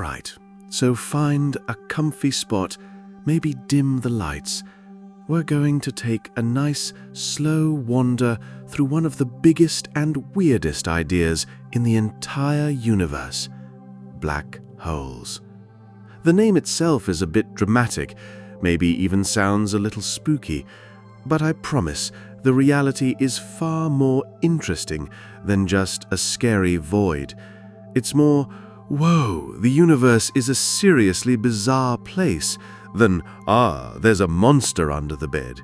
Alright, so find a comfy spot, maybe dim the lights. We're going to take a nice, slow wander through one of the biggest and weirdest ideas in the entire universe: black holes. The name itself is a bit dramatic, maybe even sounds a little spooky, but I promise the reality is far more interesting than just a scary void. It's more, whoa, the universe is a seriously bizarre place, than, there's a monster under the bed.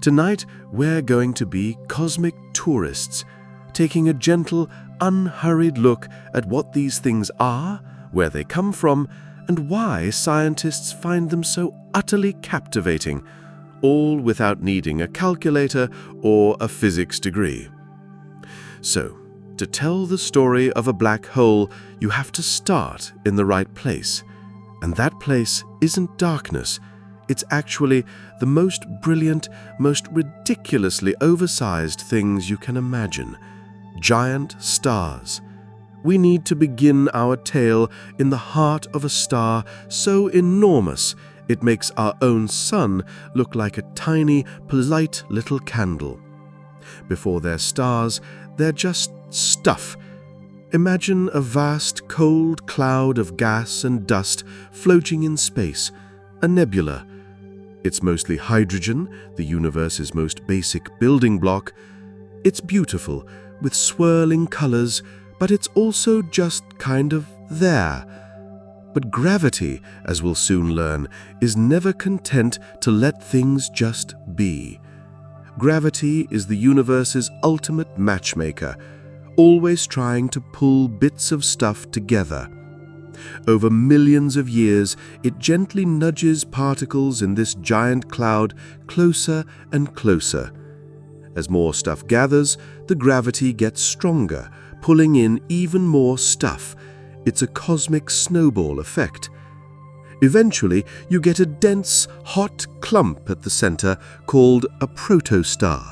Tonight, we're going to be cosmic tourists, taking a gentle, unhurried look at what these things are, where they come from, and why scientists find them so utterly captivating, all without needing a calculator or a physics degree. So, to tell the story of a black hole, you have to start in the right place. And that place isn't darkness. It's actually the most brilliant, most ridiculously oversized things you can imagine: giant stars. We need to begin our tale in the heart of a star so enormous it makes our own sun look like a tiny, polite little candle. Before they're stars, they're just stuff. Imagine a vast, cold cloud of gas and dust floating in space, a nebula. It's mostly hydrogen, the universe's most basic building block. It's beautiful, with swirling colors, but it's also just kind of there. But gravity, as we'll soon learn, is never content to let things just be. Gravity is the universe's ultimate matchmaker, always trying to pull bits of stuff together. Over millions of years, it gently nudges particles in this giant cloud closer and closer. As more stuff gathers, the gravity gets stronger, pulling in even more stuff. It's a cosmic snowball effect. Eventually, you get a dense, hot clump at the center called a protostar.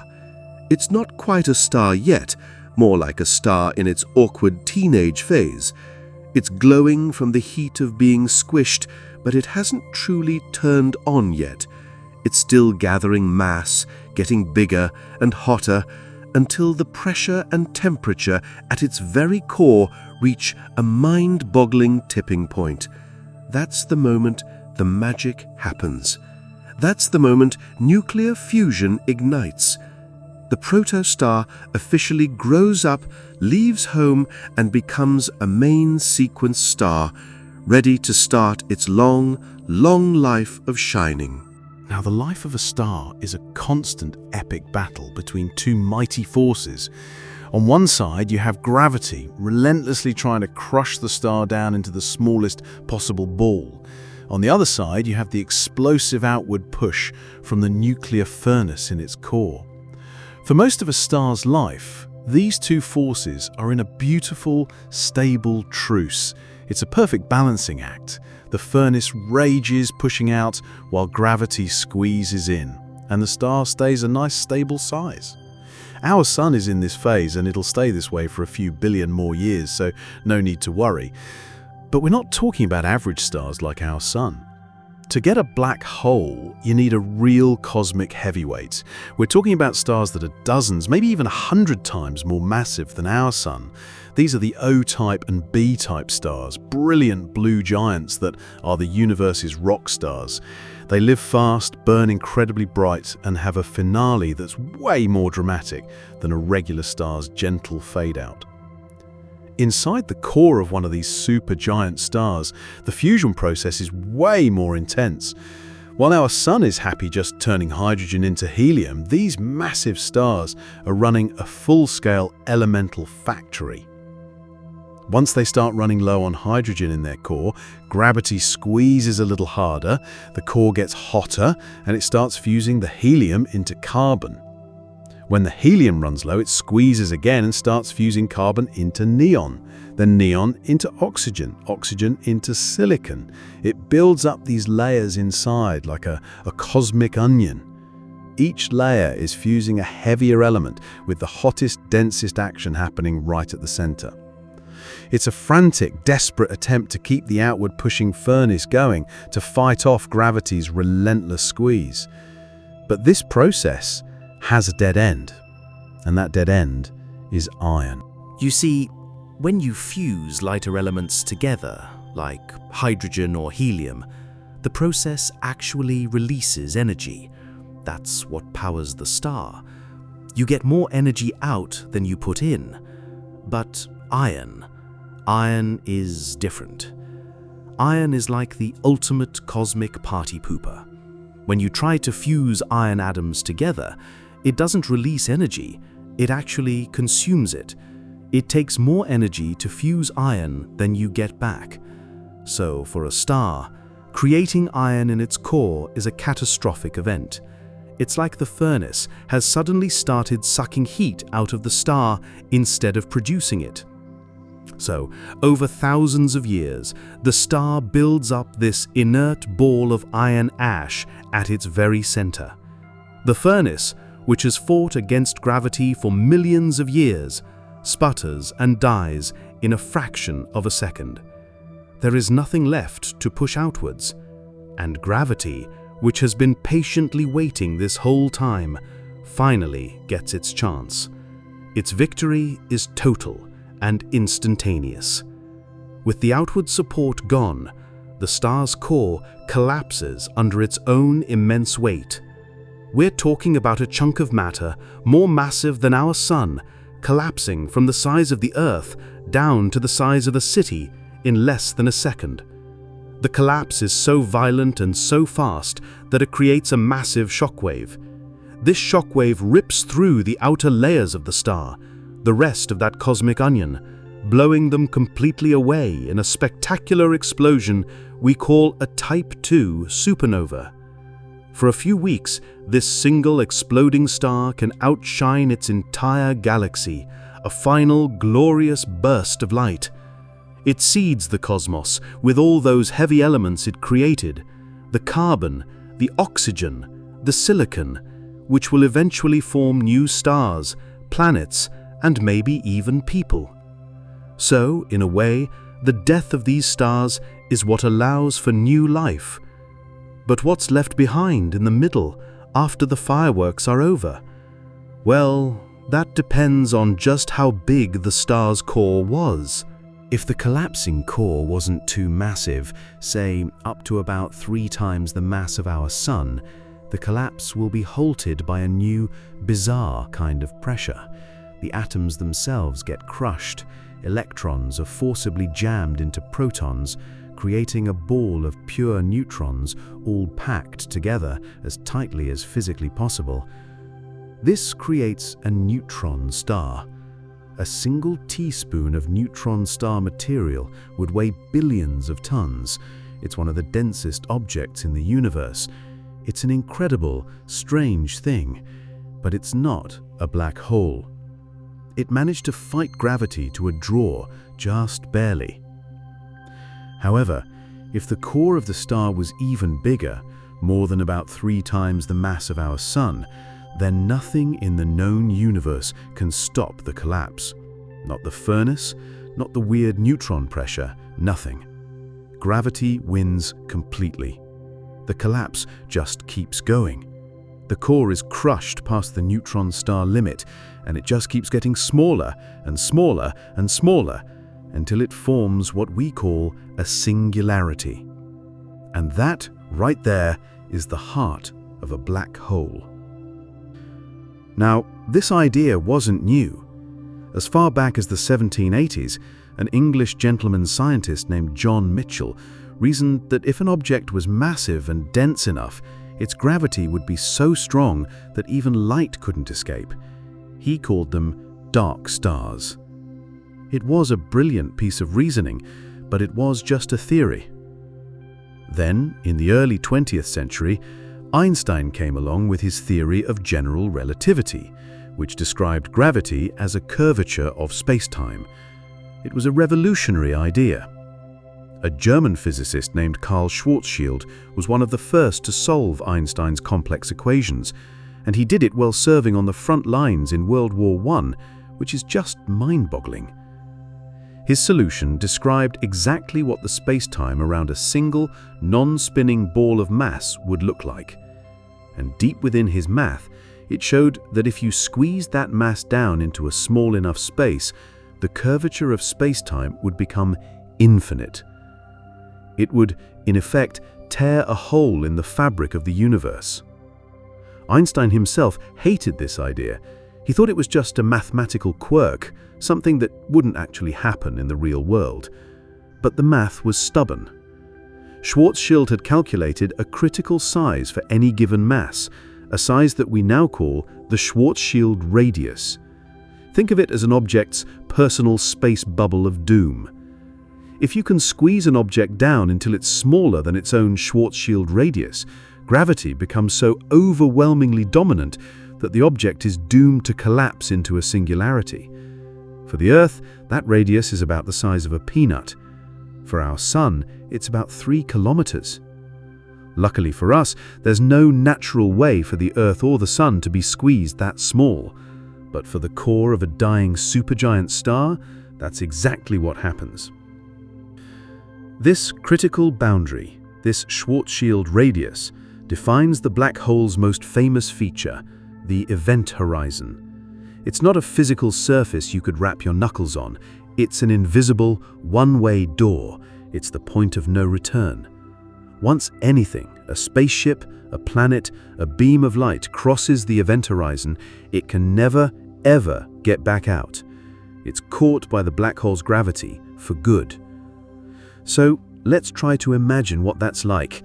It's not quite a star yet, more like a star in its awkward teenage phase. It's glowing from the heat of being squished, but it hasn't truly turned on yet. It's still gathering mass, getting bigger and hotter, until the pressure and temperature at its very core reach a mind-boggling tipping point. That's the moment the magic happens. That's the moment nuclear fusion ignites. The protostar officially grows up, leaves home, and becomes a main sequence star, ready to start its long, long life of shining. Now, the life of a star is a constant epic battle between two mighty forces. On one side, you have gravity, relentlessly trying to crush the star down into the smallest possible ball. On the other side, you have the explosive outward push from the nuclear furnace in its core. For most of a star's life, these two forces are in a beautiful, stable truce. It's a perfect balancing act. The furnace rages, pushing out, while gravity squeezes in, and the star stays a nice, stable size. Our sun is in this phase, and it'll stay this way for a few billion more years, so no need to worry. But we're not talking about average stars like our sun. To get a black hole, you need a real cosmic heavyweight. We're talking about stars that are dozens, maybe even 100 times more massive than our sun. These are the O-type and B-type stars, brilliant blue giants that are the universe's rock stars. They live fast, burn incredibly bright, and have a finale that's way more dramatic than a regular star's gentle fade-out. Inside the core of one of these supergiant stars, the fusion process is way more intense. While our sun is happy just turning hydrogen into helium, these massive stars are running a full-scale elemental factory. Once they start running low on hydrogen in their core, gravity squeezes a little harder, the core gets hotter, and it starts fusing the helium into carbon. When the helium runs low, it squeezes again and starts fusing carbon into neon, then neon into oxygen, oxygen into silicon. It builds up these layers inside like a cosmic onion. Each layer is fusing a heavier element with the hottest, densest action happening right at the center. It's a frantic, desperate attempt to keep the outward pushing furnace going, to fight off gravity's relentless squeeze. But this process has a dead end, and that dead end is iron. You see, when you fuse lighter elements together, like hydrogen or helium, the process actually releases energy. That's what powers the star. You get more energy out than you put in. But iron is different. Iron is like the ultimate cosmic party pooper. When you try to fuse iron atoms together, it doesn't release energy, it actually consumes it. It takes more energy to fuse iron than you get back. So for a star, creating iron in its core is a catastrophic event. It's like the furnace has suddenly started sucking heat out of the star instead of producing it. So, over thousands of years, the star builds up this inert ball of iron ash at its very center. The furnace, which has fought against gravity for millions of years, sputters and dies in a fraction of a second. There is nothing left to push outwards, and gravity, which has been patiently waiting this whole time, finally gets its chance. Its victory is total and instantaneous. With the outward support gone, the star's core collapses under its own immense weight. We're talking about a chunk of matter more massive than our sun, collapsing from the size of the Earth down to the size of a city in less than a second. The collapse is so violent and so fast that it creates a massive shockwave. This shockwave rips through the outer layers of the star, the rest of that cosmic onion, blowing them completely away in a spectacular explosion we call a Type II supernova. For a few weeks, this single exploding star can outshine its entire galaxy, a final glorious burst of light. It seeds the cosmos with all those heavy elements it created, the carbon, the oxygen, the silicon, which will eventually form new stars, planets, and maybe even people. So, in a way, the death of these stars is what allows for new life. But what's left behind in the middle, after the fireworks are over? Well, that depends on just how big the star's core was. If the collapsing core wasn't too massive, say up to about 3 times the mass of our sun, the collapse will be halted by a new, bizarre kind of pressure. The atoms themselves get crushed, electrons are forcibly jammed into protons, creating a ball of pure neutrons all packed together as tightly as physically possible. This creates a neutron star. A single teaspoon of neutron star material would weigh billions of tons. It's one of the densest objects in the universe. It's an incredible, strange thing, but it's not a black hole. It managed to fight gravity to a draw, just barely. However, if the core of the star was even bigger, more than about 3 times the mass of our sun, then nothing in the known universe can stop the collapse. Not the furnace, not the weird neutron pressure, nothing. Gravity wins completely. The collapse just keeps going. The core is crushed past the neutron star limit, and it just keeps getting smaller and smaller and smaller until it forms what we call a singularity. And that, right there, is the heart of a black hole. Now, this idea wasn't new. As far back as the 1780s, an English gentleman scientist named John Mitchell reasoned that if an object was massive and dense enough, its gravity would be so strong that even light couldn't escape. He called them dark stars. It was a brilliant piece of reasoning, but it was just a theory. Then, in the early 20th century, Einstein came along with his theory of general relativity, which described gravity as a curvature of space-time. It was a revolutionary idea. A German physicist named Karl Schwarzschild was one of the first to solve Einstein's complex equations, and he did it while serving on the front lines in World War I, which is just mind-boggling. His solution described exactly what the space-time around a single, non-spinning ball of mass would look like. And deep within his math, it showed that if you squeezed that mass down into a small enough space, the curvature of space-time would become infinite. It would, in effect, tear a hole in the fabric of the universe. Einstein himself hated this idea. He thought it was just a mathematical quirk, something that wouldn't actually happen in the real world. But the math was stubborn. Schwarzschild had calculated a critical size for any given mass, a size that we now call the Schwarzschild radius. Think of it as an object's personal space bubble of doom. If you can squeeze an object down until it's smaller than its own Schwarzschild radius, gravity becomes so overwhelmingly dominant that the object is doomed to collapse into a singularity. For the Earth, that radius is about the size of a peanut. For our Sun, it's about 3 kilometers. Luckily for us, there's no natural way for the Earth or the Sun to be squeezed that small. But for the core of a dying supergiant star, that's exactly what happens. This critical boundary, this Schwarzschild radius, defines the black hole's most famous feature, the event horizon. It's not a physical surface you could wrap your knuckles on. It's an invisible, one-way door. It's the point of no return. Once anything, a spaceship, a planet, a beam of light crosses the event horizon, it can never, ever get back out. It's caught by the black hole's gravity for good. So let's try to imagine what that's like.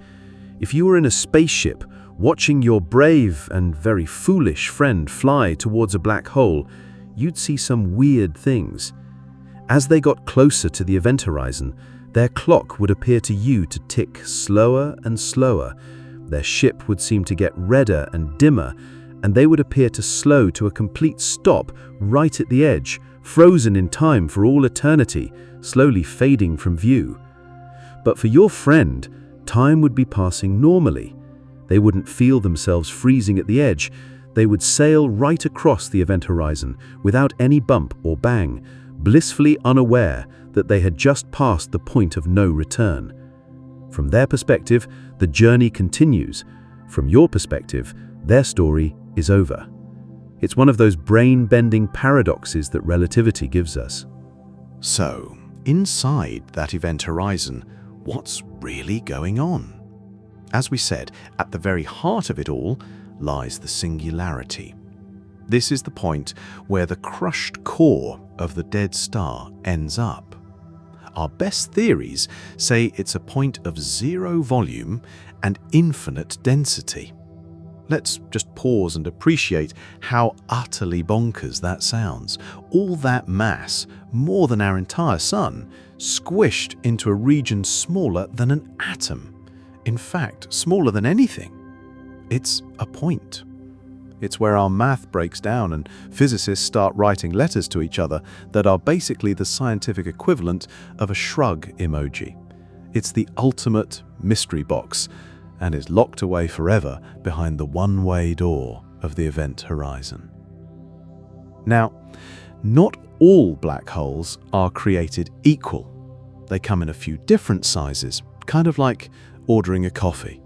If you were in a spaceship, watching your brave and very foolish friend fly towards a black hole, you'd see some weird things. As they got closer to the event horizon, their clock would appear to you to tick slower and slower. Their ship would seem to get redder and dimmer, and they would appear to slow to a complete stop right at the edge, frozen in time for all eternity, slowly fading from view. But for your friend, time would be passing normally. They wouldn't feel themselves freezing at the edge. They would sail right across the event horizon without any bump or bang, blissfully unaware that they had just passed the point of no return. From their perspective, the journey continues. From your perspective, their story is over. It's one of those brain-bending paradoxes that relativity gives us. So, inside that event horizon, what's really going on? As we said, at the very heart of it all lies the singularity. This is the point where the crushed core of the dead star ends up. Our best theories say it's a point of zero volume and infinite density. Let's just pause and appreciate how utterly bonkers that sounds. All that mass, more than our entire sun, squished into a region smaller than an atom. In fact, smaller than anything. It's a point. It's where our math breaks down and physicists start writing letters to each other that are basically the scientific equivalent of a shrug emoji. It's the ultimate mystery box and is locked away forever behind the one-way door of the event horizon. Now, not all black holes are created equal. They come in a few different sizes, kind of like ordering a coffee.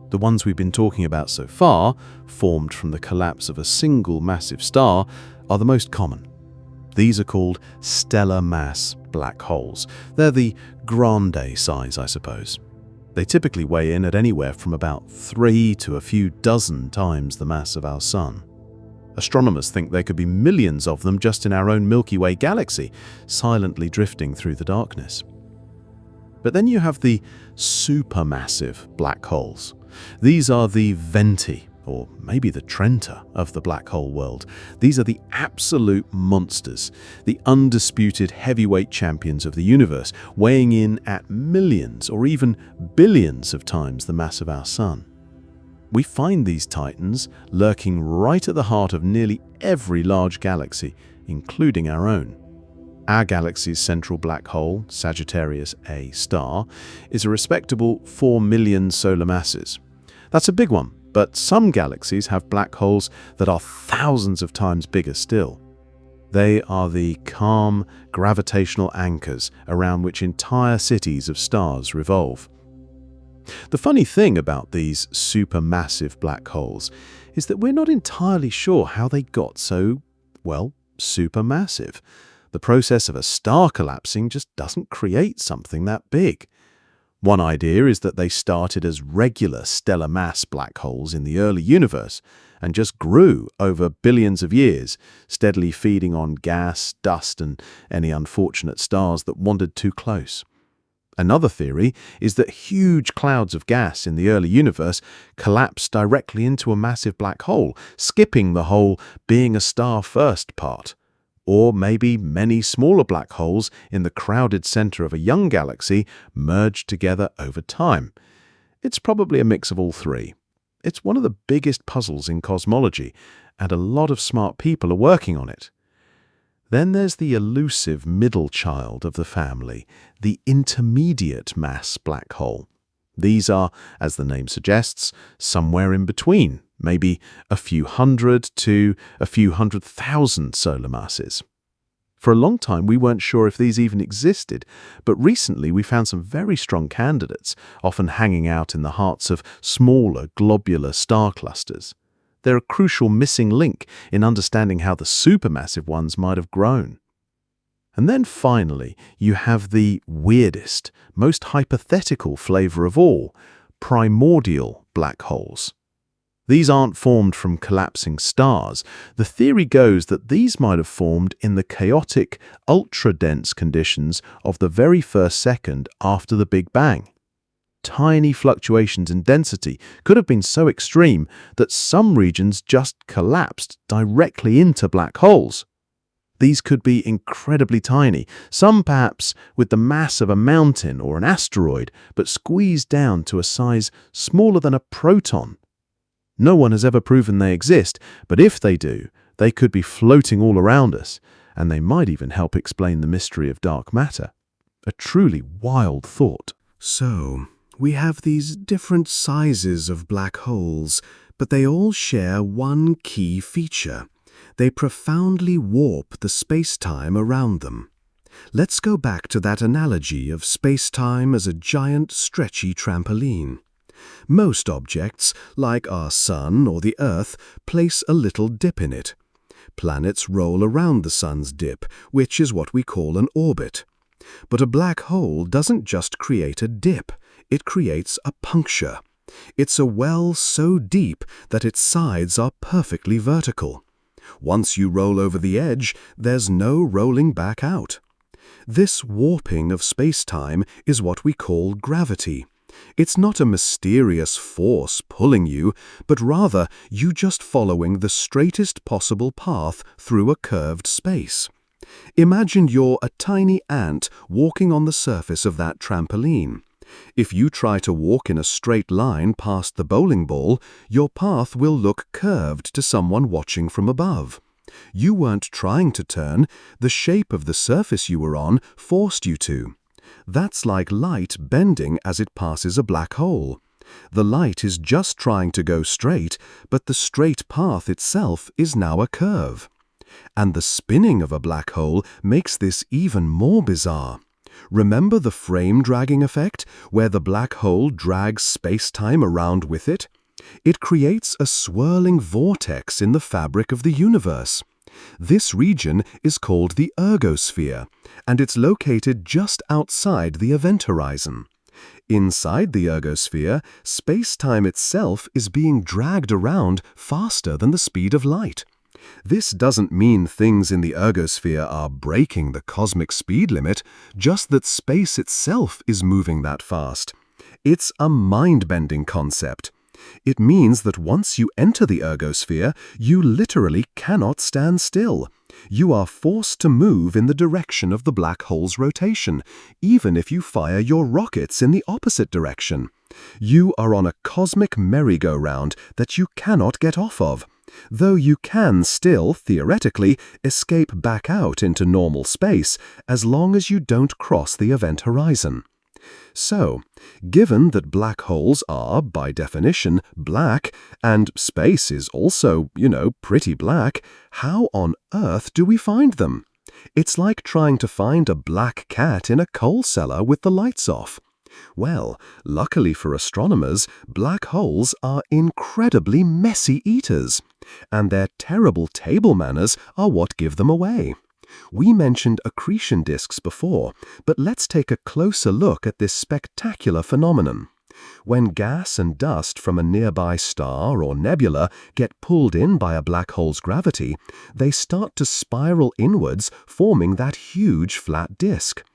The ones we've been talking about so far, formed from the collapse of a single massive star, are the most common. These are called stellar mass black holes. They're the grande size, I suppose. They typically weigh in at anywhere from about 3 to a few dozen times the mass of our sun. Astronomers think there could be millions of them just in our own Milky Way galaxy, silently drifting through the darkness. But then you have the supermassive black holes. These are the Venti, or maybe the Trenta of the black hole world. These are the absolute monsters, the undisputed heavyweight champions of the universe, weighing in at millions or even billions of times the mass of our sun. We find these titans lurking right at the heart of nearly every large galaxy, including our own. Our galaxy's central black hole, Sagittarius A star, is a respectable 4 million solar masses. That's a big one, but some galaxies have black holes that are thousands of times bigger still. They are the calm, gravitational anchors around which entire cities of stars revolve. The funny thing about these supermassive black holes is that we're not entirely sure how they got so, well, supermassive. The process of a star collapsing just doesn't create something that big. One idea is that they started as regular stellar mass black holes in the early universe and just grew over billions of years, steadily feeding on gas, dust, and any unfortunate stars that wandered too close. Another theory is that huge clouds of gas in the early universe collapsed directly into a massive black hole, skipping the whole being a star first part. Or maybe many smaller black holes in the crowded center of a young galaxy merged together over time. It's probably a mix of all three. It's one of the biggest puzzles in cosmology, and a lot of smart people are working on it. Then there's the elusive middle child of the family, the intermediate mass black hole. These are, as the name suggests, somewhere in between, maybe a few hundred to a few 100,000 solar masses. For a long time, we weren't sure if these even existed, but recently we found some very strong candidates, often hanging out in the hearts of smaller globular star clusters. They're a crucial missing link in understanding how the supermassive ones might have grown. And then finally, you have the weirdest, most hypothetical flavor of all, primordial black holes. These aren't formed from collapsing stars. The theory goes that these might have formed in the chaotic, ultra-dense conditions of the very first second after the Big Bang. Tiny fluctuations in density could have been so extreme that some regions just collapsed directly into black holes. These could be incredibly tiny, some perhaps with the mass of a mountain or an asteroid, but squeezed down to a size smaller than a proton. No one has ever proven they exist, but if they do, they could be floating all around us, and they might even help explain the mystery of dark matter. A truly wild thought. So, we have these different sizes of black holes, but they all share one key feature. They profoundly warp the space-time around them. Let's go back to that analogy of space-time as a giant, stretchy trampoline. Most objects, like our Sun or the Earth, place a little dip in it. Planets roll around the Sun's dip, which is what we call an orbit. But a black hole doesn't just create a dip. It creates a puncture. It's a well so deep that its sides are perfectly vertical. Once you roll over the edge, there's no rolling back out. This warping of space-time is what we call gravity. It's not a mysterious force pulling you, but rather you just following the straightest possible path through a curved space. Imagine you're a tiny ant walking on the surface of that trampoline. If you try to walk in a straight line past the bowling ball, your path will look curved to someone watching from above. You weren't trying to turn, the shape of the surface you were on forced you to. That's like light bending as it passes a black hole. The light is just trying to go straight, but the straight path itself is now a curve. And the spinning of a black hole makes this even more bizarre. Remember the frame dragging effect, where the black hole drags space-time around with it? It creates a swirling vortex in the fabric of the universe. This region is called the ergosphere, and it's located just outside the event horizon. Inside the ergosphere, space-time itself is being dragged around faster than the speed of light. This doesn't mean things in the ergosphere are breaking the cosmic speed limit, just that space itself is moving that fast. It's a mind-bending concept. It means that once you enter the ergosphere, you literally cannot stand still. You are forced to move in the direction of the black hole's rotation, even if you fire your rockets in the opposite direction. You are on a cosmic merry-go-round that you cannot get off of, though you can still, theoretically, escape back out into normal space as long as you don't cross the event horizon. So, given that black holes are, by definition, black, and space is also, pretty black, how on earth do we find them? It's like trying to find a black cat in a coal cellar with the lights off. Well, luckily for astronomers, black holes are incredibly messy eaters, and their terrible table manners are what give them away. We mentioned accretion disks before, but let's take a closer look at this spectacular phenomenon. When gas and dust from a nearby star or nebula get pulled in by a black hole's gravity, they start to spiral inwards, forming that huge flat disk.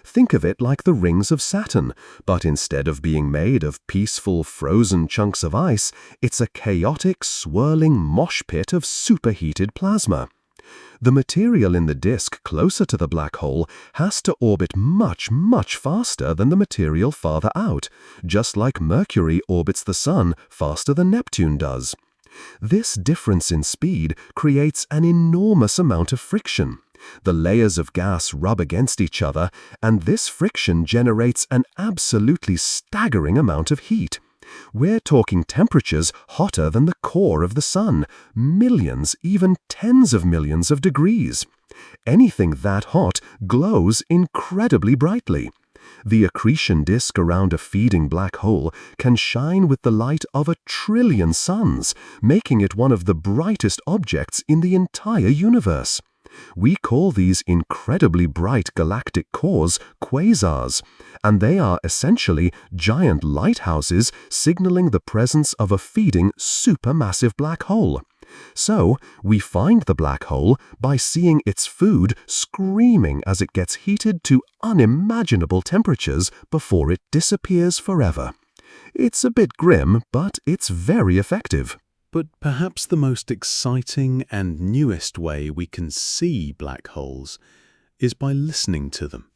Think of it like the rings of Saturn, but instead of being made of peaceful, frozen chunks of ice, it's a chaotic, swirling mosh pit of superheated plasma. The material in the disk closer to the black hole has to orbit much, much faster than the material farther out, just like Mercury orbits the Sun faster than Neptune does. This difference in speed creates an enormous amount of friction. The layers of gas rub against each other, and this friction generates an absolutely staggering amount of heat. We're talking temperatures hotter than the core of the Sun, millions, even tens of millions of degrees. Anything that hot glows incredibly brightly. The accretion disk around a feeding black hole can shine with the light of 1 trillion suns, making it one of the brightest objects in the entire universe. We call these incredibly bright galactic cores quasars, and they are essentially giant lighthouses signaling the presence of a feeding supermassive black hole. So, we find the black hole by seeing its food screaming as it gets heated to unimaginable temperatures before it disappears forever. It's a bit grim, but it's very effective. But perhaps the most exciting and newest way we can see black holes is by listening to them.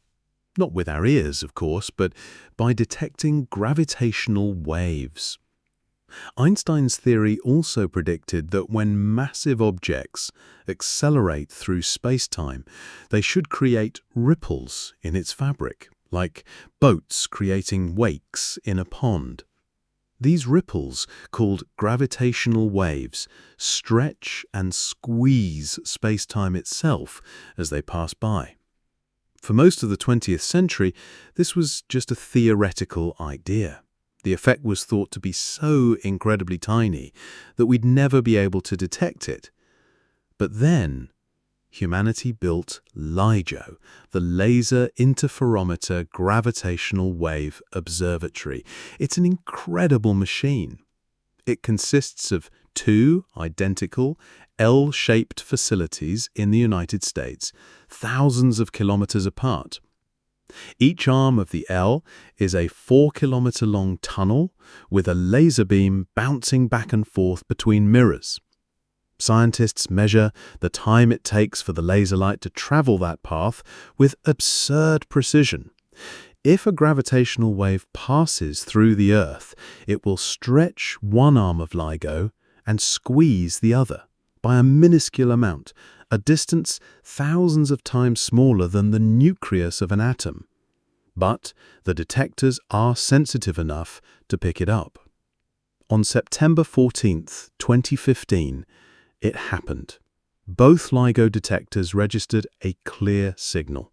Not with our ears, of course, but by detecting gravitational waves. Einstein's theory also predicted that when massive objects accelerate through space-time, they should create ripples in its fabric, like boats creating wakes in a pond. These ripples, called gravitational waves, stretch and squeeze space-time itself as they pass by. For most of the 20th century, this was just a theoretical idea. The effect was thought to be so incredibly tiny that we'd never be able to detect it. But then, humanity built LIGO, the Laser Interferometer Gravitational Wave Observatory. It's an incredible machine. It consists of 2 identical L-shaped facilities in the United States, thousands of kilometers apart. Each arm of the L is a 4-kilometer-long tunnel with a laser beam bouncing back and forth between mirrors. Scientists measure the time it takes for the laser light to travel that path with absurd precision. If a gravitational wave passes through the Earth, it will stretch one arm of LIGO and squeeze the other by a minuscule amount, a distance thousands of times smaller than the nucleus of an atom. But the detectors are sensitive enough to pick it up. On September 14, 2015, it happened. Both LIGO detectors registered a clear signal.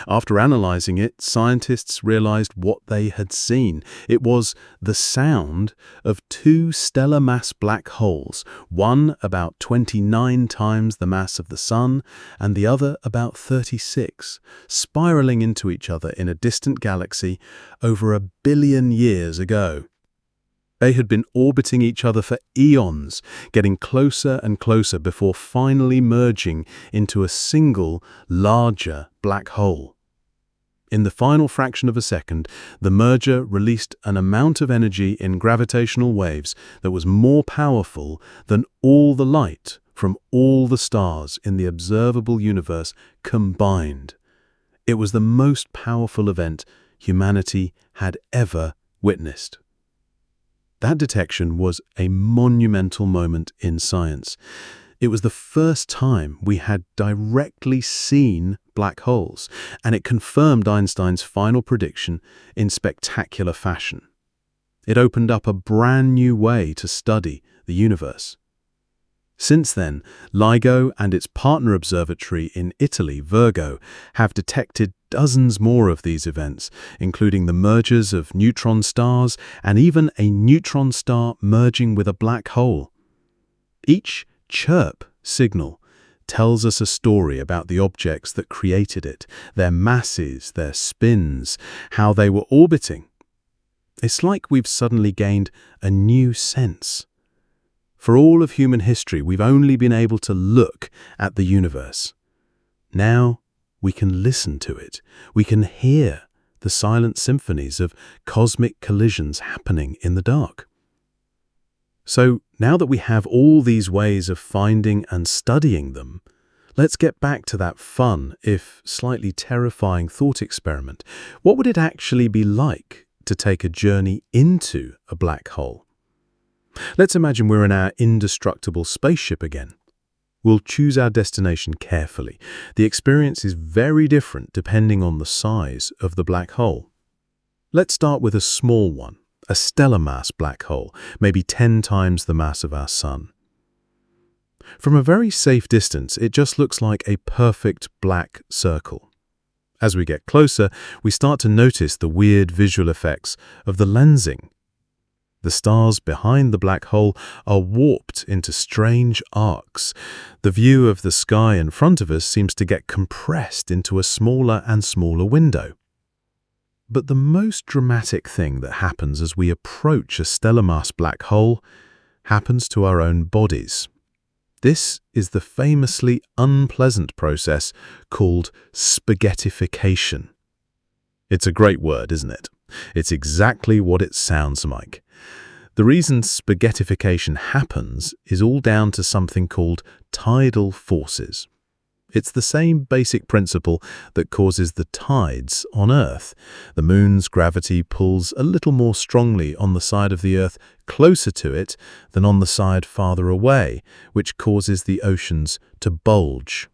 After analyzing it, scientists realized what they had seen. It was the sound of 2 stellar mass black holes, one about 29 times the mass of the Sun and the other about 36, spiraling into each other in a distant galaxy over 1 billion years ago. They had been orbiting each other for eons, getting closer and closer before finally merging into a single, larger black hole. In the final fraction of a second, the merger released an amount of energy in gravitational waves that was more powerful than all the light from all the stars in the observable universe combined. It was the most powerful event humanity had ever witnessed. That detection was a monumental moment in science. It was the first time we had directly seen black holes, and it confirmed Einstein's final prediction in spectacular fashion. It opened up a brand new way to study the universe. Since then, LIGO and its partner observatory in Italy, Virgo, have detected dozens more of these events, including the mergers of neutron stars and even a neutron star merging with a black hole. Each chirp signal tells us a story about the objects that created it, their masses, their spins, how they were orbiting. It's like we've suddenly gained a new sense. For all of human history, we've only been able to look at the universe. Now we can listen to it. We can hear the silent symphonies of cosmic collisions happening in the dark. So now that we have all these ways of finding and studying them, let's get back to that fun, if slightly terrifying thought experiment. What would it actually be like to take a journey into a black hole? Let's imagine we're in our indestructible spaceship again. We'll choose our destination carefully. The experience is very different depending on the size of the black hole. Let's start with a small one, a stellar mass black hole, maybe 10 times the mass of our Sun. From a very safe distance, it just looks like a perfect black circle. As we get closer, we start to notice the weird visual effects of the lensing. The stars behind the black hole are warped into strange arcs. The view of the sky in front of us seems to get compressed into a smaller and smaller window. But the most dramatic thing that happens as we approach a stellar mass black hole happens to our own bodies. This is the famously unpleasant process called spaghettification. It's a great word, isn't it? It's exactly what it sounds like. The reason spaghettification happens is all down to something called tidal forces. It's the same basic principle that causes the tides on Earth. The Moon's gravity pulls a little more strongly on the side of the Earth closer to it than on the side farther away, which causes the oceans to bulge.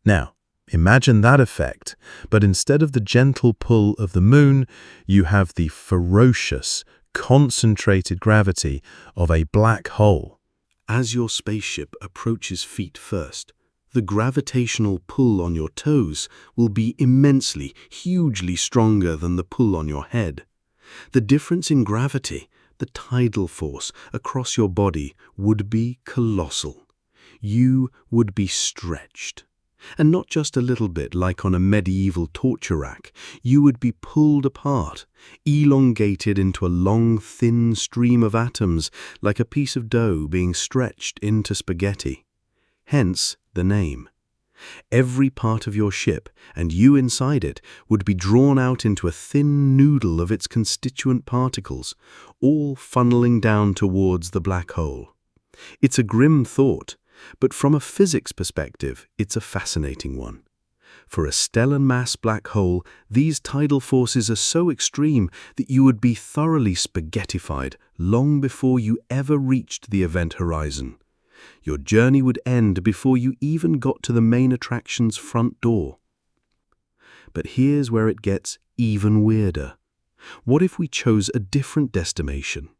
Now, imagine that effect, but instead of the gentle pull of the Moon, you have the ferocious, concentrated gravity of a black hole. As your spaceship approaches feet first, the gravitational pull on your toes will be immensely, hugely stronger than the pull on your head. The difference in gravity, the tidal force across your body, would be colossal. You would be stretched. And not just a little bit like on a medieval torture rack. You would be pulled apart, elongated into a long, thin stream of atoms, like a piece of dough being stretched into spaghetti. Hence the name. Every part of your ship, and you inside it, would be drawn out into a thin noodle of its constituent particles, all funneling down towards the black hole. It's a grim thought, but from a physics perspective, it's a fascinating one. For a stellar mass black hole, these tidal forces are so extreme that you would be thoroughly spaghettified long before you ever reached the event horizon. Your journey would end before you even got to the main attraction's front door. But here's where it gets even weirder. What if we chose a different destination?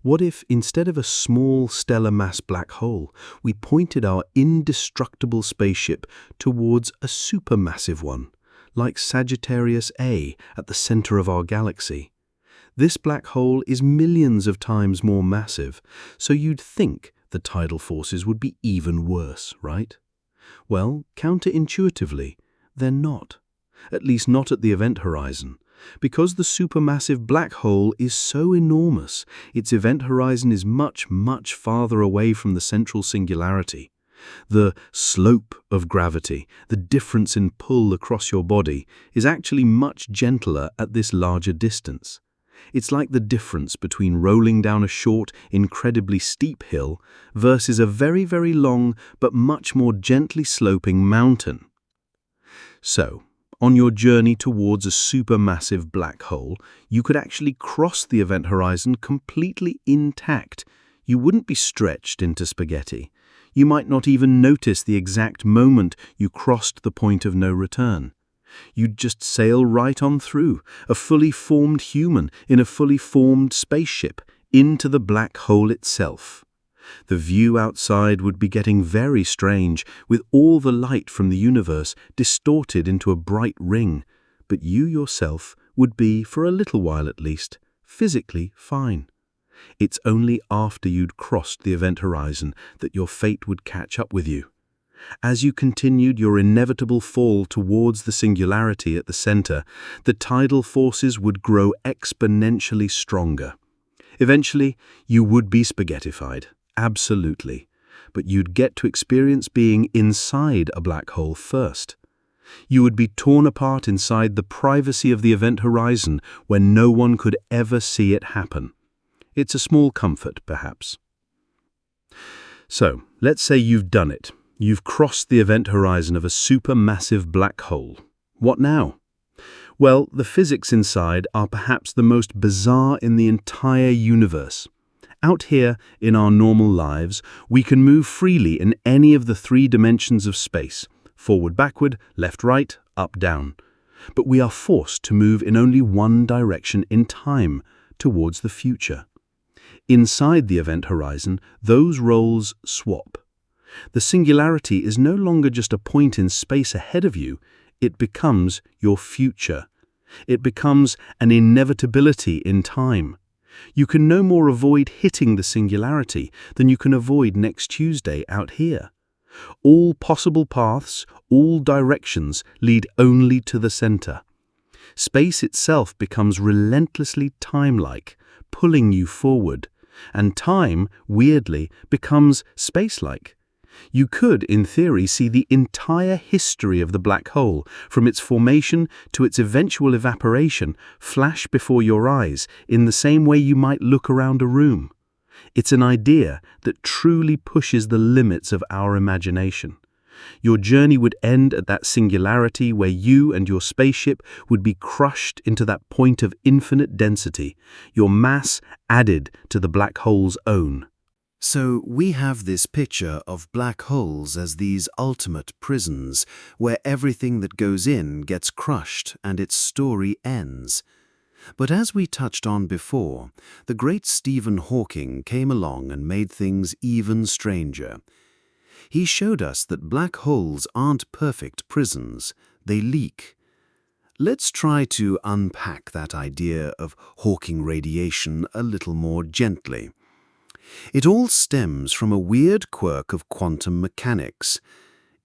What if, instead of a small stellar mass black hole, we pointed our indestructible spaceship towards a supermassive one, like Sagittarius A at the center of our galaxy? This black hole is millions of times more massive, so you'd think the tidal forces would be even worse, right? Well, counterintuitively, they're not. At least not at the event horizon. Because the supermassive black hole is so enormous, its event horizon is much, much farther away from the central singularity. The slope of gravity, the difference in pull across your body, is actually much gentler at this larger distance. It's like the difference between rolling down a short, incredibly steep hill versus a very, very long but much more gently sloping mountain. So, on your journey towards a supermassive black hole, you could actually cross the event horizon completely intact. You wouldn't be stretched into spaghetti. You might not even notice the exact moment you crossed the point of no return. You'd just sail right on through, a fully formed human in a fully formed spaceship, into the black hole itself. The view outside would be getting very strange, with all the light from the universe distorted into a bright ring, but you yourself would be, for a little while at least, physically fine. It's only after you'd crossed the event horizon that your fate would catch up with you. As you continued your inevitable fall towards the singularity at the center, the tidal forces would grow exponentially stronger. Eventually, you would be spaghettified, absolutely, but you'd get to experience being inside a black hole first. You would be torn apart inside the privacy of the event horizon where no one could ever see it happen. It's a small comfort, perhaps. So, let's say you've done it. You've crossed the event horizon of a supermassive black hole. What now? Well, the physics inside are perhaps the most bizarre in the entire universe. Out here, in our normal lives, we can move freely in any of the 3 dimensions of space: forward, backward, left, right, up, down. But we are forced to move in only one direction in time, towards the future. Inside the event horizon, those roles swap. The singularity is no longer just a point in space ahead of you, it becomes your future. It becomes an inevitability in time. You can no more avoid hitting the singularity than you can avoid next Tuesday out here. All possible paths, all directions lead only to the center. Space itself becomes relentlessly time-like, pulling you forward, and time, weirdly, becomes space-like. You could, in theory, see the entire history of the black hole, from its formation to its eventual evaporation, flash before your eyes in the same way you might look around a room. It's an idea that truly pushes the limits of our imagination. Your journey would end at that singularity where you and your spaceship would be crushed into that point of infinite density, your mass added to the black hole's own. So we have this picture of black holes as these ultimate prisons, where everything that goes in gets crushed and its story ends. But as we touched on before, the great Stephen Hawking came along and made things even stranger. He showed us that black holes aren't perfect prisons, they leak. Let's try to unpack that idea of Hawking radiation a little more gently. It all stems from a weird quirk of quantum mechanics.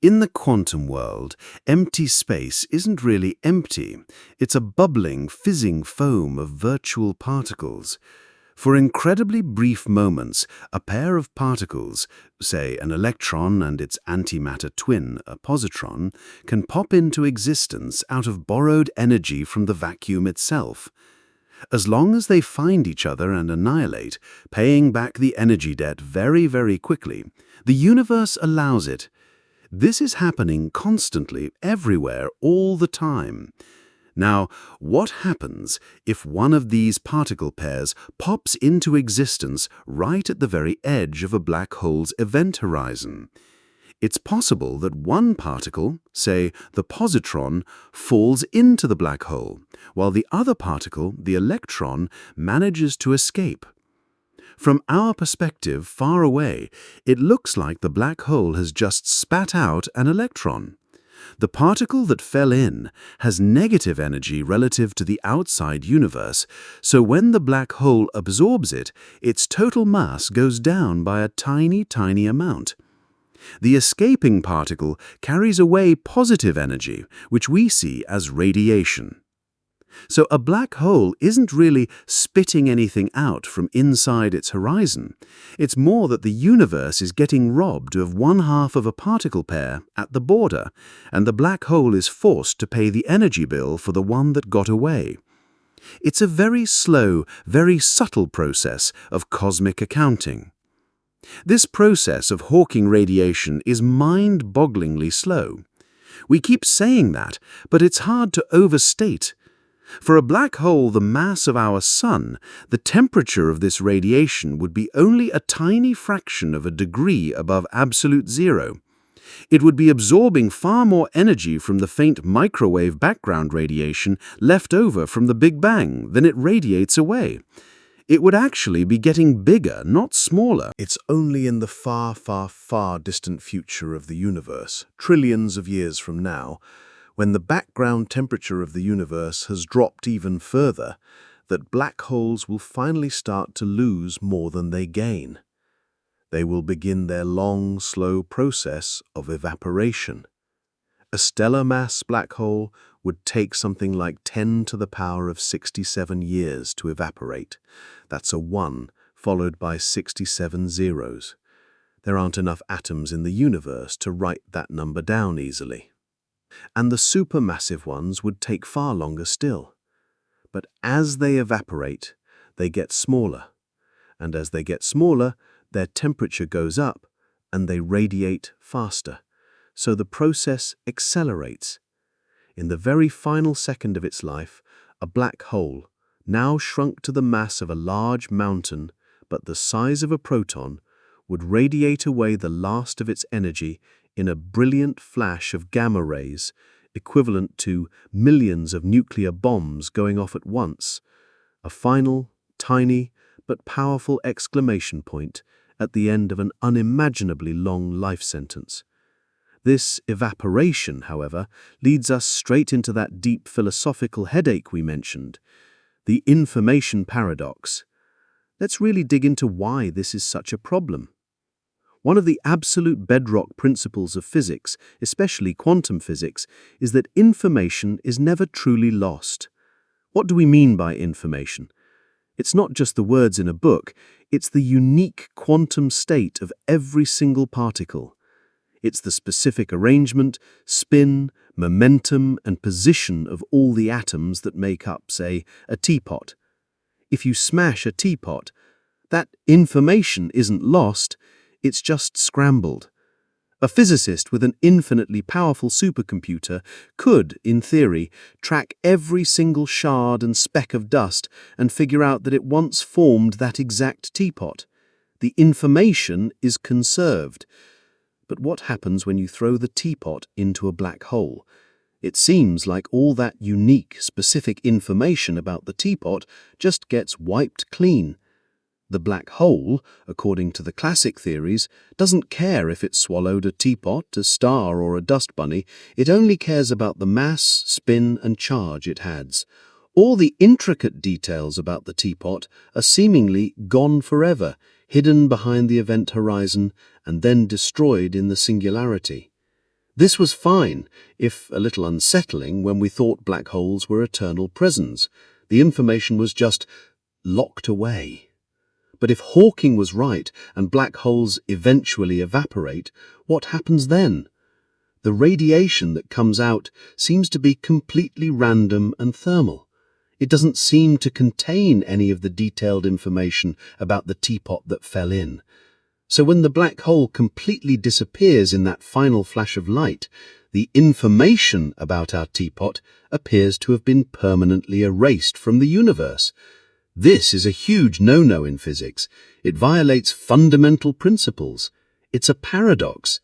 In the quantum world, empty space isn't really empty. It's a bubbling, fizzing foam of virtual particles. For incredibly brief moments, a pair of particles, say an electron and its antimatter twin, a positron, can pop into existence out of borrowed energy from the vacuum itself. As long as they find each other and annihilate, paying back the energy debt very, very quickly, the universe allows it. This is happening constantly, everywhere, all the time. Now, what happens if one of these particle pairs pops into existence right at the very edge of a black hole's event horizon? It's possible that one particle, say the positron, falls into the black hole, while the other particle, the electron, manages to escape. From our perspective, far away, it looks like the black hole has just spat out an electron. The particle that fell in has negative energy relative to the outside universe, so when the black hole absorbs it, its total mass goes down by a tiny, tiny amount. The escaping particle carries away positive energy, which we see as radiation. So a black hole isn't really spitting anything out from inside its horizon. It's more that the universe is getting robbed of one half of a particle pair at the border, and the black hole is forced to pay the energy bill for the one that got away. It's a very slow, very subtle process of cosmic accounting. This process of Hawking radiation is mind-bogglingly slow. We keep saying that, but it's hard to overstate. For a black hole the mass of our Sun, the temperature of this radiation would be only a tiny fraction of a degree above absolute zero. It would be absorbing far more energy from the faint microwave background radiation left over from the Big Bang than it radiates away. It would actually be getting bigger, not smaller. It's only in the far, far, far distant future of the universe, trillions of years from now, when the background temperature of the universe has dropped even further, that black holes will finally start to lose more than they gain. They will begin their long, slow process of evaporation. A stellar mass black hole would take something like 10 to the power of 67 years to evaporate. That's a 1 followed by 67 zeros. There aren't enough atoms in the universe to write that number down easily. And the supermassive ones would take far longer still. But as they evaporate, they get smaller. And as they get smaller, their temperature goes up and they radiate faster. So the process accelerates. In the very final second of its life, a black hole, now shrunk to the mass of a large mountain but the size of a proton, would radiate away the last of its energy in a brilliant flash of gamma rays, equivalent to millions of nuclear bombs going off at once, a final, tiny, but powerful exclamation point at the end of an unimaginably long life sentence. This evaporation, however, leads us straight into that deep philosophical headache we mentioned, the information paradox. Let's really dig into why this is such a problem. One of the absolute bedrock principles of physics, especially quantum physics, is that information is never truly lost. What do we mean by information? It's not just the words in a book, it's the unique quantum state of every single particle. It's the specific arrangement, spin, momentum, and position of all the atoms that make up, say, a teapot. If you smash a teapot, that information isn't lost, it's just scrambled. A physicist with an infinitely powerful supercomputer could, in theory, track every single shard and speck of dust and figure out that it once formed that exact teapot. The information is conserved. But what happens when you throw the teapot into a black hole? It seems like all that unique, specific information about the teapot just gets wiped clean. The black hole, according to the classic theories, doesn't care if it swallowed a teapot, a star, or a dust bunny. It only cares about the mass, spin, and charge it has. All the intricate details about the teapot are seemingly gone forever, hidden behind the event horizon, and then destroyed in the singularity. This was fine, if a little unsettling, when we thought black holes were eternal prisons. The information was just locked away. But if Hawking was right and black holes eventually evaporate, what happens then? The radiation that comes out seems to be completely random and thermal. It doesn't seem to contain any of the detailed information about the teapot that fell in. So when the black hole completely disappears in that final flash of light, the information about our teapot appears to have been permanently erased from the universe. This is a huge no-no in physics. It violates fundamental principles. It's a paradox.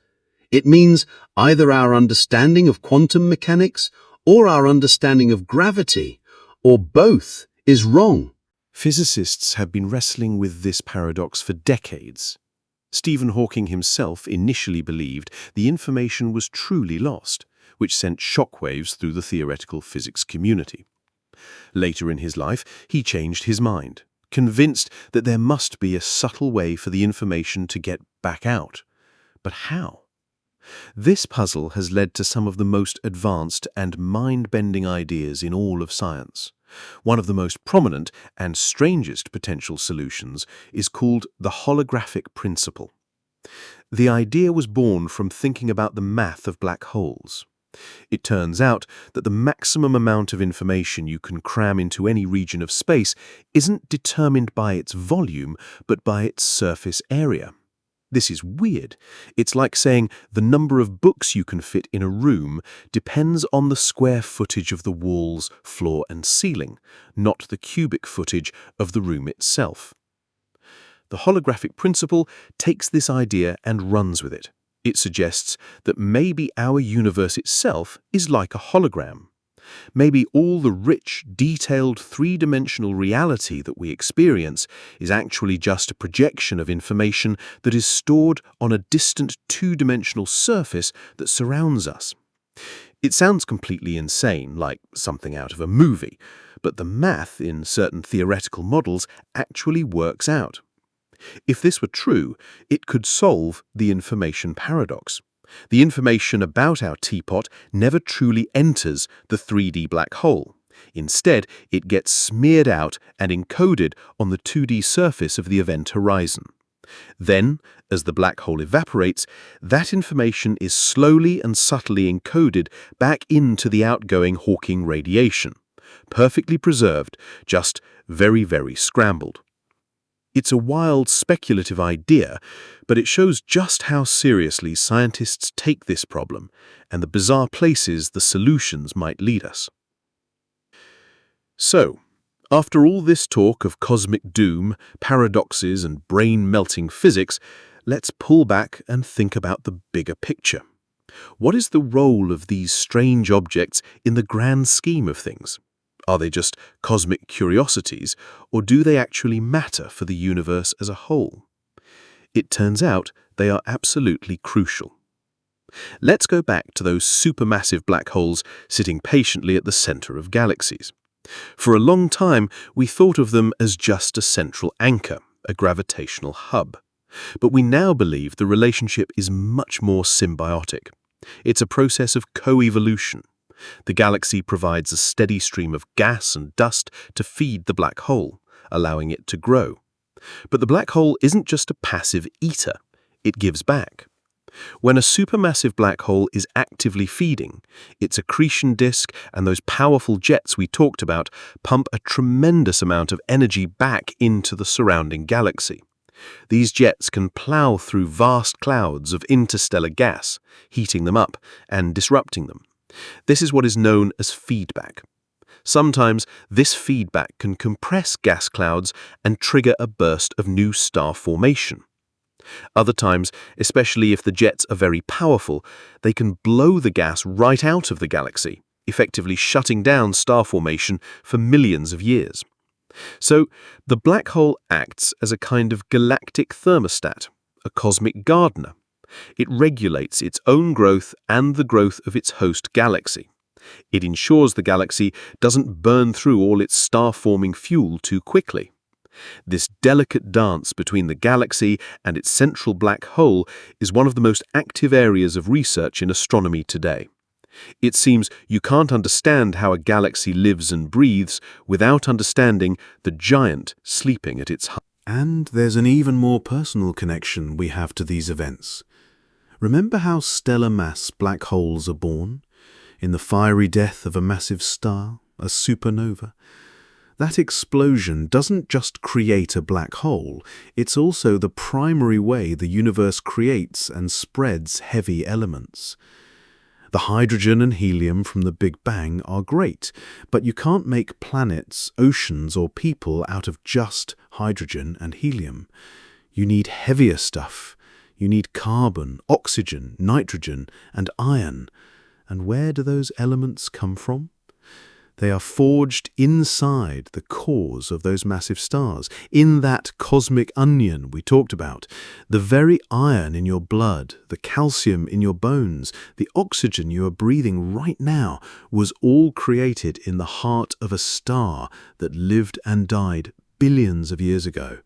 It means either our understanding of quantum mechanics or our understanding of gravity, or both, is wrong. Physicists have been wrestling with this paradox for decades. Stephen Hawking himself initially believed the information was truly lost, which sent shockwaves through the theoretical physics community. Later in his life, he changed his mind, convinced that there must be a subtle way for the information to get back out. But how? This puzzle has led to some of the most advanced and mind-bending ideas in all of science. One of the most prominent and strangest potential solutions is called the holographic principle. The idea was born from thinking about the math of black holes. It turns out that the maximum amount of information you can cram into any region of space isn't determined by its volume, but by its surface area. This is weird. It's like saying the number of books you can fit in a room depends on the square footage of the walls, floor, and ceiling, not the cubic footage of the room itself. The holographic principle takes this idea and runs with it. It suggests that maybe our universe itself is like a hologram. Maybe all the rich, detailed, three-dimensional reality that we experience is actually just a projection of information that is stored on a distant two-dimensional surface that surrounds us. It sounds completely insane, like something out of a movie, but the math in certain theoretical models actually works out. If this were true, it could solve the information paradox. The information about our teapot never truly enters the 3D black hole. Instead, it gets smeared out and encoded on the 2D surface of the event horizon. Then, as the black hole evaporates, that information is slowly and subtly encoded back into the outgoing Hawking radiation, perfectly preserved, just very, very scrambled. It's a wild, speculative idea, but it shows just how seriously scientists take this problem and the bizarre places the solutions might lead us. So, after all this talk of cosmic doom, paradoxes, and brain-melting physics, let's pull back and think about the bigger picture. What is the role of these strange objects in the grand scheme of things? Are they just cosmic curiosities, or do they actually matter for the universe as a whole? It turns out they are absolutely crucial. Let's go back to those supermassive black holes sitting patiently at the center of galaxies. For a long time, we thought of them as just a central anchor, a gravitational hub. But we now believe the relationship is much more symbiotic. It's a process of co-evolution. The galaxy provides a steady stream of gas and dust to feed the black hole, allowing it to grow. But the black hole isn't just a passive eater, it gives back. When a supermassive black hole is actively feeding, its accretion disk and those powerful jets we talked about pump a tremendous amount of energy back into the surrounding galaxy. These jets can plow through vast clouds of interstellar gas, heating them up and disrupting them. This is what is known as feedback. Sometimes this feedback can compress gas clouds and trigger a burst of new star formation. Other times, especially if the jets are very powerful, they can blow the gas right out of the galaxy, effectively shutting down star formation for millions of years. So, the black hole acts as a kind of galactic thermostat, a cosmic gardener. It regulates its own growth and the growth of its host galaxy. It ensures the galaxy doesn't burn through all its star-forming fuel too quickly. This delicate dance between the galaxy and its central black hole is one of the most active areas of research in astronomy today. It seems you can't understand how a galaxy lives and breathes without understanding the giant sleeping at its heart. And there's an even more personal connection we have to these events. Remember how stellar mass black holes are born? In the fiery death of a massive star, a supernova. That explosion doesn't just create a black hole, it's also the primary way the universe creates and spreads heavy elements. The hydrogen and helium from the Big Bang are great, but you can't make planets, oceans, or people out of just hydrogen and helium. You need heavier stuff. You need carbon, oxygen, nitrogen, and iron. And where do those elements come from? They are forged inside the cores of those massive stars, in that cosmic onion we talked about. The very iron in your blood, the calcium in your bones, the oxygen you are breathing right now was all created in the heart of a star that lived and died billions of years ago.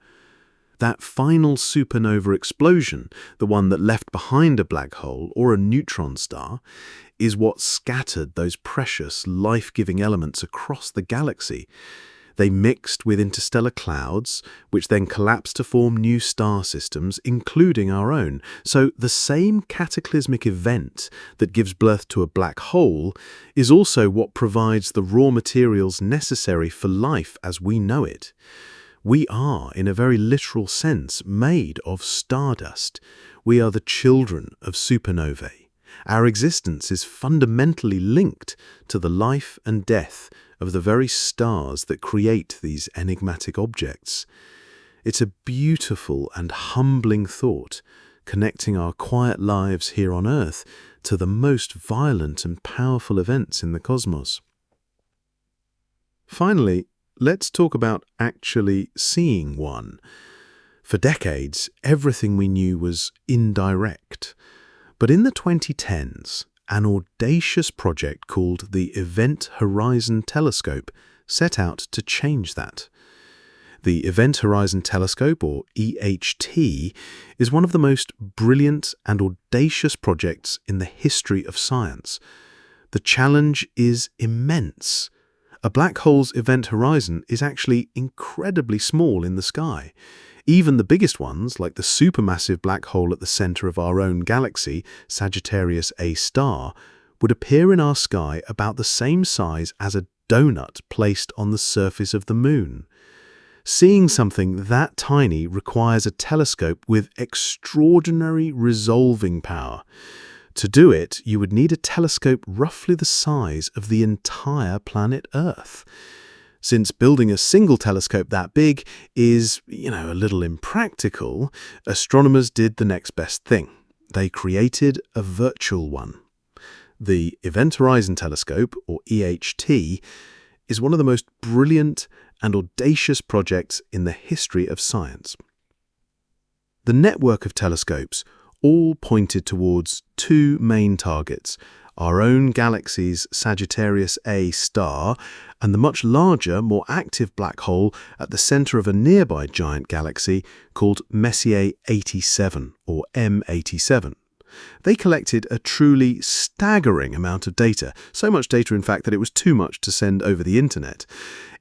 That final supernova explosion, the one that left behind a black hole or a neutron star, is what scattered those precious, life-giving elements across the galaxy. They mixed with interstellar clouds, which then collapsed to form new star systems, including our own. So the same cataclysmic event that gives birth to a black hole is also what provides the raw materials necessary for life as we know it. We are, in a very literal sense, made of stardust. We are the children of supernovae. Our existence is fundamentally linked to the life and death of the very stars that create these enigmatic objects. It's a beautiful and humbling thought, connecting our quiet lives here on Earth to the most violent and powerful events in the cosmos. Finally, let's talk about actually seeing one. For decades, everything we knew was indirect. But in the 2010s, an audacious project called the Event Horizon Telescope set out to change that. The Event Horizon Telescope, or EHT, is one of the most brilliant and audacious projects in the history of science. The challenge is immense. A black hole's event horizon is actually incredibly small in the sky. Even the biggest ones, like the supermassive black hole at the center of our own galaxy, Sagittarius A star, would appear in our sky about the same size as a donut placed on the surface of the moon. Seeing something that tiny requires a telescope with extraordinary resolving power. To do it, you would need a telescope roughly the size of the entire planet Earth. Since building a single telescope that big is, a little impractical, astronomers did the next best thing. They created a virtual one. The Event Horizon Telescope, or EHT, is one of the most brilliant and audacious projects in the history of science. The network of telescopes all pointed towards two main targets: our own galaxy's Sagittarius A star and the much larger, more active black hole at the center of a nearby giant galaxy called Messier 87, or M87. They collected a truly staggering amount of data, so much data in fact that it was too much to send over the internet.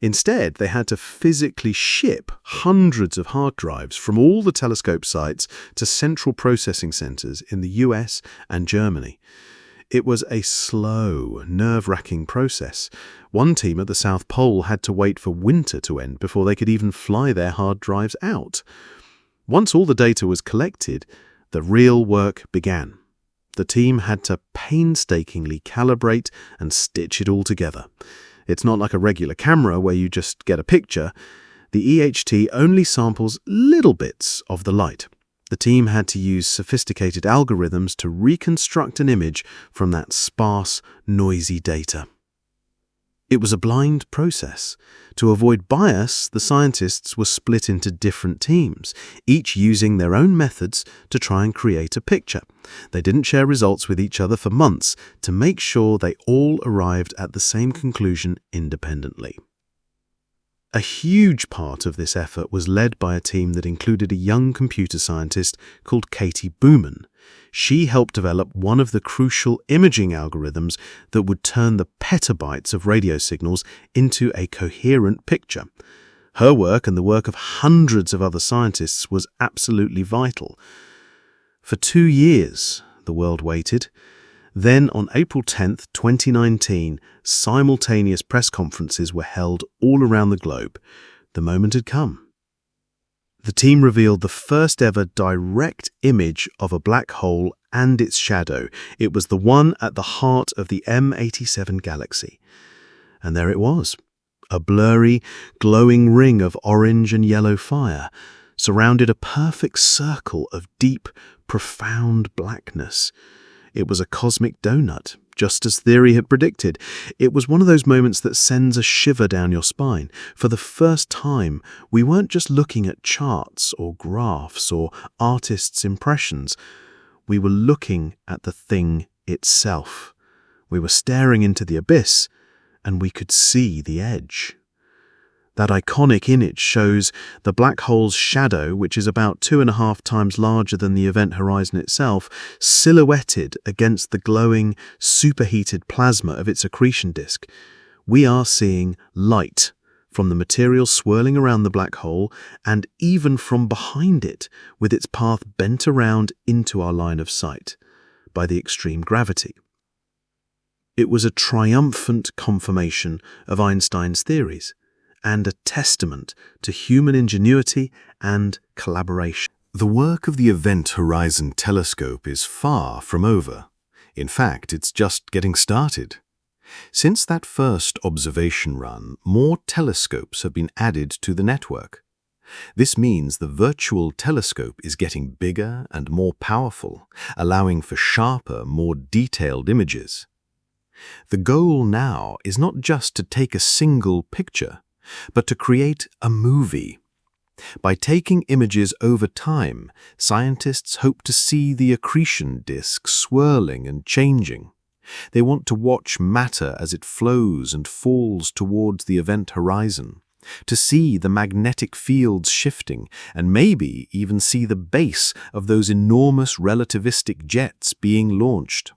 Instead, they had to physically ship hundreds of hard drives from all the telescope sites to central processing centers in the US and Germany. It was a slow, nerve-wracking process. One team at the South Pole had to wait for winter to end before they could even fly their hard drives out. Once all the data was collected, the real work began. The team had to painstakingly calibrate and stitch it all together. It's not like a regular camera where you just get a picture. The EHT only samples little bits of the light. The team had to use sophisticated algorithms to reconstruct an image from that sparse, noisy data. It was a blind process. To avoid bias, the scientists were split into different teams, each using their own methods to try and create a picture. They didn't share results with each other for months to make sure they all arrived at the same conclusion independently. A huge part of this effort was led by a team that included a young computer scientist called Katie Booman. She helped develop one of the crucial imaging algorithms that would turn the petabytes of radio signals into a coherent picture. Her work and the work of hundreds of other scientists was absolutely vital. For 2 years, the world waited. Then, on April 10, 2019, simultaneous press conferences were held all around the globe. The moment had come. The team revealed the first ever direct image of a black hole and its shadow. It was the one at the heart of the M87 galaxy. And there it was, a blurry, glowing ring of orange and yellow fire, surrounded a perfect circle of deep, profound blackness. It was a cosmic donut, just as theory had predicted. It was one of those moments that sends a shiver down your spine. For the first time, we weren't just looking at charts or graphs or artists' impressions. We were looking at the thing itself. We were staring into the abyss, and we could see the edge. That iconic image shows the black hole's shadow, which is about 2.5 times larger than the event horizon itself, silhouetted against the glowing, superheated plasma of its accretion disk. We are seeing light from the material swirling around the black hole and even from behind it, with its path bent around into our line of sight by the extreme gravity. It was a triumphant confirmation of Einstein's theories. and a testament to human ingenuity and collaboration. The work of the Event Horizon Telescope is far from over. In fact, it's just getting started. Since that first observation run, more telescopes have been added to the network. This means the virtual telescope is getting bigger and more powerful, allowing for sharper, more detailed images. The goal now is not just to take a single picture, but to create a movie. By taking images over time, scientists hope to see the accretion disk swirling and changing. They want to watch matter as it flows and falls towards the event horizon, to see the magnetic fields shifting, and maybe even see the base of those enormous relativistic jets being launched.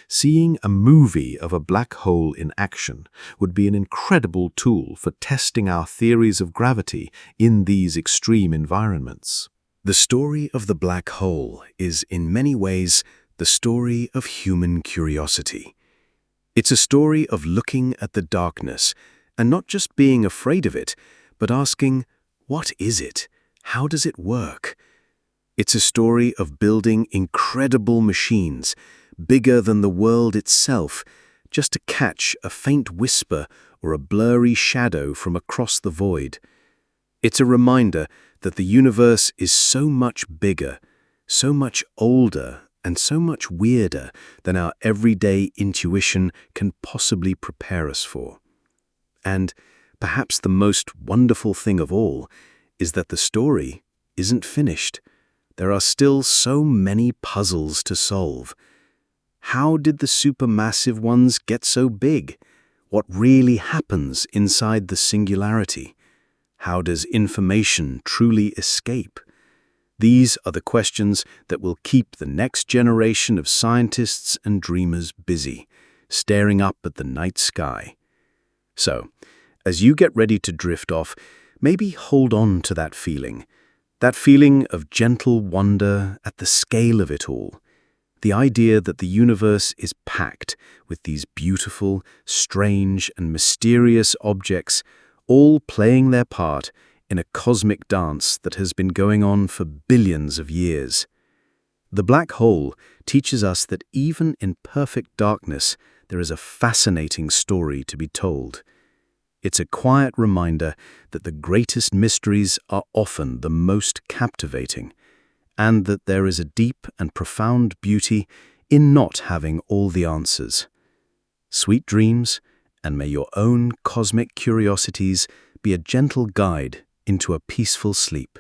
Seeing a movie of a black hole in action would be an incredible tool for testing our theories of gravity in these extreme environments. The story of the black hole is in many ways the story of human curiosity. It's a story of looking at the darkness and not just being afraid of it, but asking, what is it? How does it work? It's a story of building incredible machines, bigger than the world itself, just to catch a faint whisper or a blurry shadow from across the void. It's a reminder that the universe is so much bigger, so much older, and so much weirder than our everyday intuition can possibly prepare us for. And perhaps the most wonderful thing of all is that the story isn't finished. There are still so many puzzles to solve. How did the supermassive ones get so big? What really happens inside the singularity? How does information truly escape? These are the questions that will keep the next generation of scientists and dreamers busy, staring up at the night sky. So, as you get ready to drift off, maybe hold on to that feeling of gentle wonder at the scale of it all. The idea that the universe is packed with these beautiful, strange, and mysterious objects, all playing their part in a cosmic dance that has been going on for billions of years. The black hole teaches us that even in perfect darkness, there is a fascinating story to be told. It's a quiet reminder that the greatest mysteries are often the most captivating, and that there is a deep and profound beauty in not having all the answers. Sweet dreams, and may your own cosmic curiosities be a gentle guide into a peaceful sleep.